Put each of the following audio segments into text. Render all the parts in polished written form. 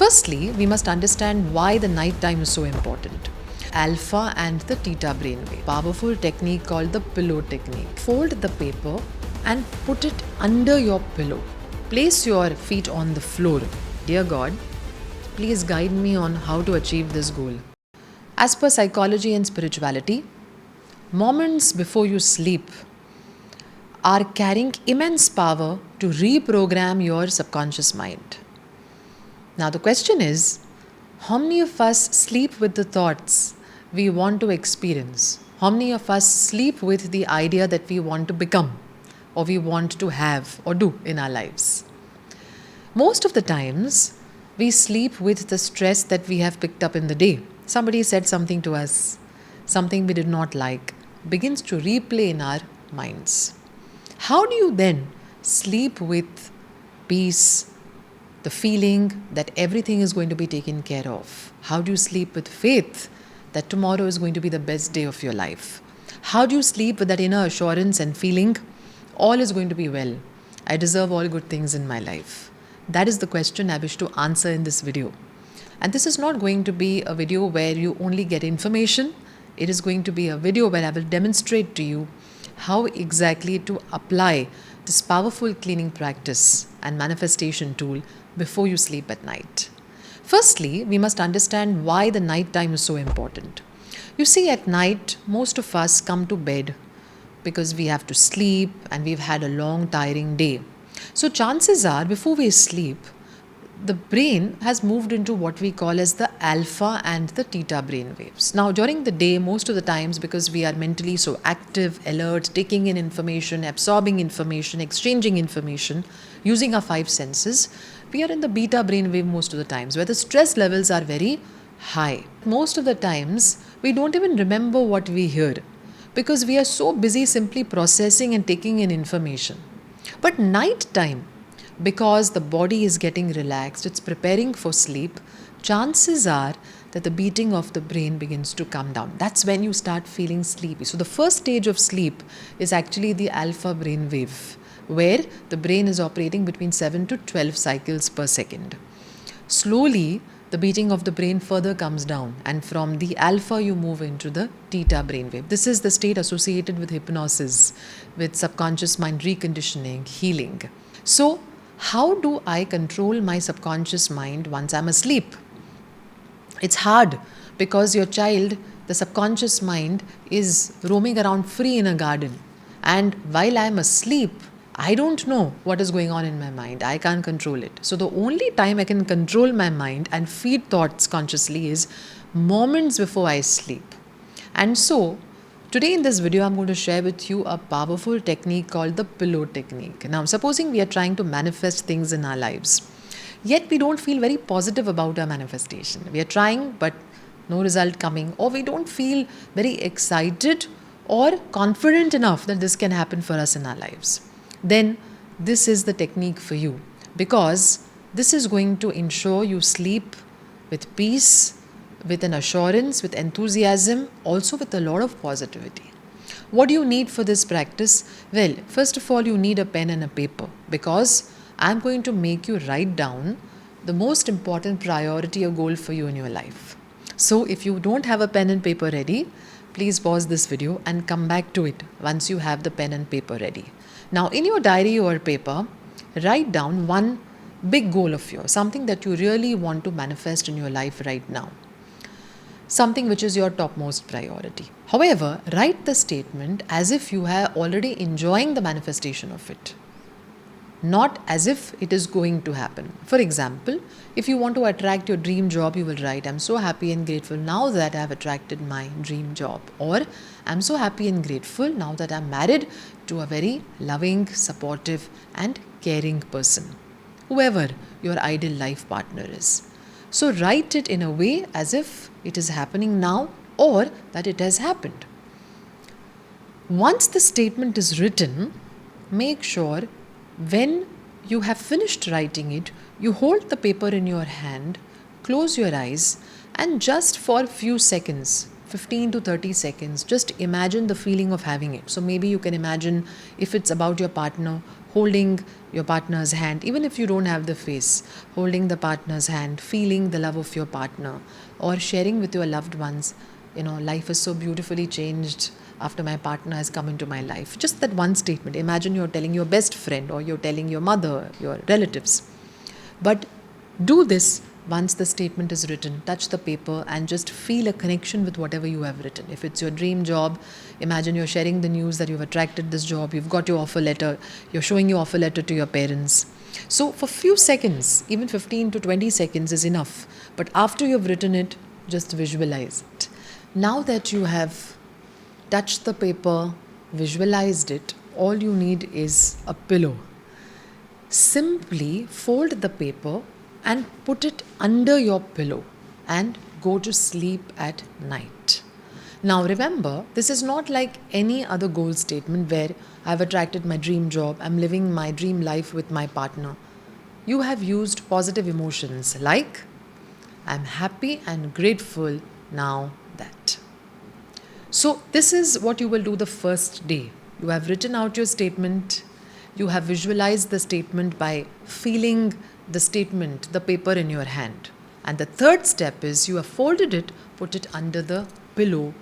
Firstly, we must understand why the night time is so important. Alpha and the theta brainwave. Powerful technique called the pillow technique. Fold the paper and put it under your pillow. Place your feet on the floor. Dear God, please guide me on how to achieve this goal. As per psychology and spirituality, moments before you sleep are carrying immense power to reprogram your subconscious mind. Now the question is, how many of us sleep with the thoughts we want to experience? How many of us sleep with the idea that we want to become or we want to have or do in our lives? Most of the times, we sleep with the stress that we have picked up in the day. Somebody said something to us, something we did not like, begins to replay in our minds. How do you then sleep with peace, the feeling that everything is going to be taken care of? How do you sleep with faith that tomorrow is going to be the best day of your life? How do you sleep with that inner assurance and feeling all is going to be well? I deserve all good things in my life. That is the question I wish to answer in this video. And this is not going to be a video where you only get information. It is going to be a video where I will demonstrate to you how exactly to apply this powerful cleaning practice and manifestation tool before you sleep at night. Firstly, we must understand why the night time is so important. You see, at night, most of us come to bed because we have to sleep and we've had a long, tiring day. So chances are, before we sleep, the brain has moved into what we call as the alpha and the theta brain waves. Now, during the day, most of the times, because we are mentally so active, alert, taking in information, absorbing information, exchanging information, using our five senses, we are in the beta brain wave most of the times, where the stress levels are very high. Most of the times, we don't even remember what we hear because we are so busy simply processing and taking in information. But night time, because the body is getting relaxed, it's preparing for sleep, chances are that the beating of the brain begins to come down. That's when you start feeling sleepy. So the first stage of sleep is actually the alpha brain wave, where the brain is operating between 7 to 12 cycles per second. Slowly, the beating of the brain further comes down, and from the alpha you move into the theta brainwave. This is the state associated with hypnosis, with subconscious mind reconditioning, healing. So, how do I control my subconscious mind once I'm asleep? It's hard because your child, the subconscious mind, is roaming around free in a garden. And while I'm asleep, I don't know what is going on in my mind. I can't control it. So the only time I can control my mind and feed thoughts consciously is moments before I sleep. And so today in this video, I'm going to share with you a powerful technique called the pillow technique. Now, supposing we are trying to manifest things in our lives, yet we don't feel very positive about our manifestation. We are trying, but no result coming, or we don't feel very excited or confident enough that this can happen for us in our lives. Then this is the technique for you, because this is going to ensure you sleep with peace, with an assurance, with enthusiasm, also with a lot of positivity. What do you need for this practice? Well, first of all, you need a pen and a paper, because I'm going to make you write down the most important priority or goal for you in your life. So if you don't have a pen and paper ready, please pause this video and come back to it once you have the pen and paper ready. Now, in your diary or paper, write down one big goal of yours, something that you really want to manifest in your life right now, something which is your topmost priority. However, write the statement as if you are already enjoying the manifestation of it, not as if it is going to happen. For example, if you want to attract your dream job, you will write, I'm so happy and grateful now that I have attracted my dream job. Or, I'm so happy and grateful now that I'm married to a very loving, supportive and caring person, whoever your ideal life partner is. So write it in a way as if it is happening now or that it has happened. Once the statement is written, make sure when you have finished writing it, you hold the paper in your hand, close your eyes, and just for a few seconds, 15 to 30 seconds, just imagine the feeling of having it. So maybe you can imagine if it's about your partner, holding your partner's hand, even if you don't have the face, holding the partner's hand, feeling the love of your partner, or sharing with your loved ones, life is so beautifully changed after my partner has come into my life. Just that one statement. Imagine you're telling your best friend or you're telling your mother, your relatives. But do this once the statement is written. Touch the paper and just feel a connection with whatever you have written. If it's your dream job, imagine you're sharing the news that you've attracted this job, you've got your offer letter, you're showing your offer letter to your parents. So for few seconds, even 15 to 20 seconds is enough. But after you've written it, just visualize it. Now that you have touched the paper, visualized it, all you need is a pillow. Simply fold the paper and put it under your pillow and go to sleep at night. Now remember, this is not like any other goal statement where I've attracted my dream job, I'm living my dream life with my partner. You have used positive emotions like, I'm happy and grateful now that. So this is what you will do the first day. You have written out your statement. You have visualized the statement by feeling the statement, the paper in your hand. And the third step is you have folded it, put it under the pillow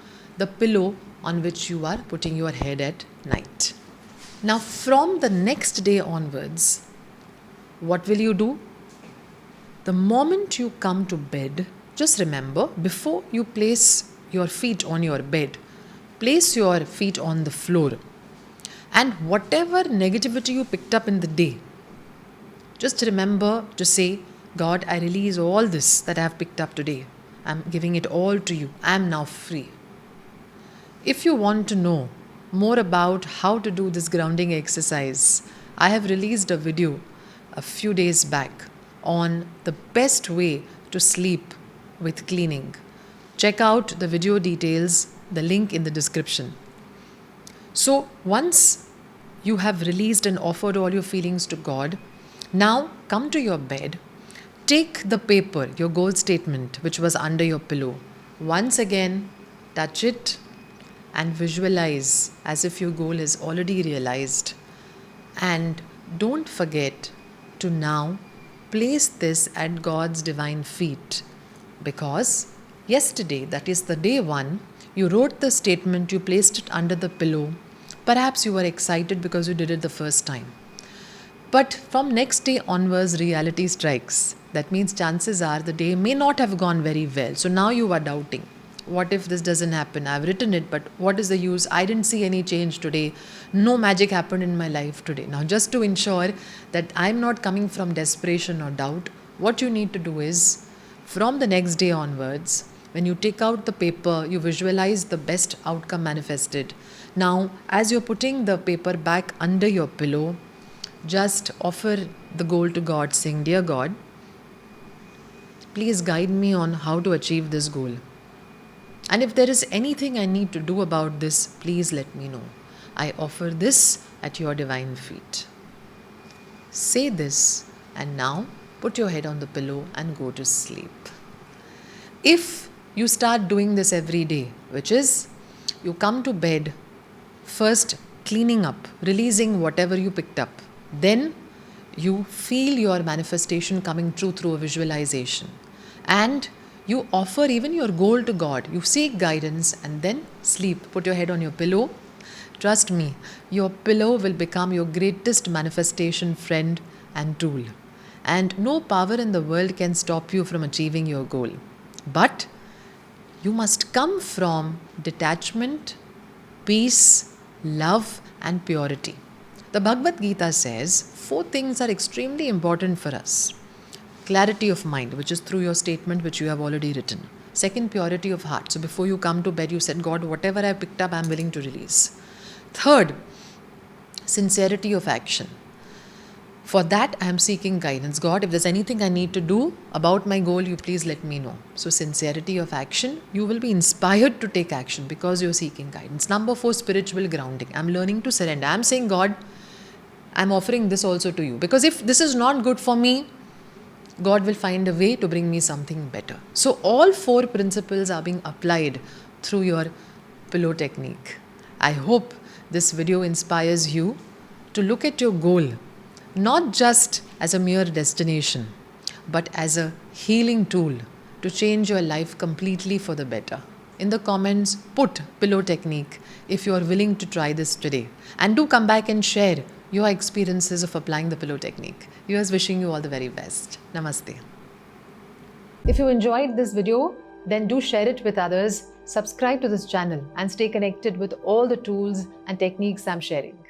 on which you are putting your head at night. Now from the next day onwards, what will you do? The moment you come to bed, just remember, before you place your feet on your bed, place your feet on the floor. And whatever negativity you picked up in the day, just remember to say, God, I release all this that I have picked up today. I'm giving it all to you. I am now free. If you want to know more about how to do this grounding exercise, I have released a video a few days back on the best way to sleep with cleaning. Check out the video details, the link in the description. So once you have released and offered all your feelings to God, now come to your bed, take the paper, your goal statement, which was under your pillow. Once again, touch it and visualize as if your goal is already realized. And don't forget to now place this at God's divine feet, because yesterday, that is the day one, you wrote the statement, you placed it under the pillow. Perhaps you were excited because you did it the first time. But from next day onwards, reality strikes. That means chances are the day may not have gone very well. So now you are doubting. What if this doesn't happen? I've written it, but what is the use? I didn't see any change today. No magic happened in my life today. Now, just to ensure that I'm not coming from desperation or doubt, what you need to do is, from the next day onwards, when you take out the paper, you visualize the best outcome manifested. Now, as you're putting the paper back under your pillow, just offer the goal to God, saying, Dear God, please guide me on how to achieve this goal. And if there is anything I need to do about this, please let me know. I offer this at your divine feet. Say this, and now put your head on the pillow and go to sleep. If you start doing this every day, which is you come to bed, first cleaning up, releasing whatever you picked up, then you feel your manifestation coming true through a visualization, and you offer even your goal to God. You seek guidance and then sleep. Put your head on your pillow. Trust me, your pillow will become your greatest manifestation friend and tool. And no power in the world can stop you from achieving your goal. But you must come from detachment, peace, love, and purity. The Bhagavad Gita says 4 things are extremely important for us. Clarity of mind, which is through your statement which you have already written. Second, purity of heart. So before you come to bed, you said, God, whatever I picked up, I am willing to release. Third, sincerity of action. For that, I am seeking guidance. God, if there's anything I need to do about my goal, you please let me know. So sincerity of action, you will be inspired to take action because you're seeking guidance. Number 4, spiritual grounding. I'm learning to surrender. I'm saying, God, I'm offering this also to you. Because if this is not good for me, God will find a way to bring me something better. So all 4 principles are being applied through your pillow technique. I hope this video inspires you to look at your goal not just as a mere destination, but as a healing tool to change your life completely for the better. In the comments, put pillow technique if you are willing to try this today. And do come back and share your experiences of applying the pillow technique. Yours wishing you all the very best. Namaste. If you enjoyed this video, then do share it with others, subscribe to this channel and stay connected with all the tools and techniques I'm sharing.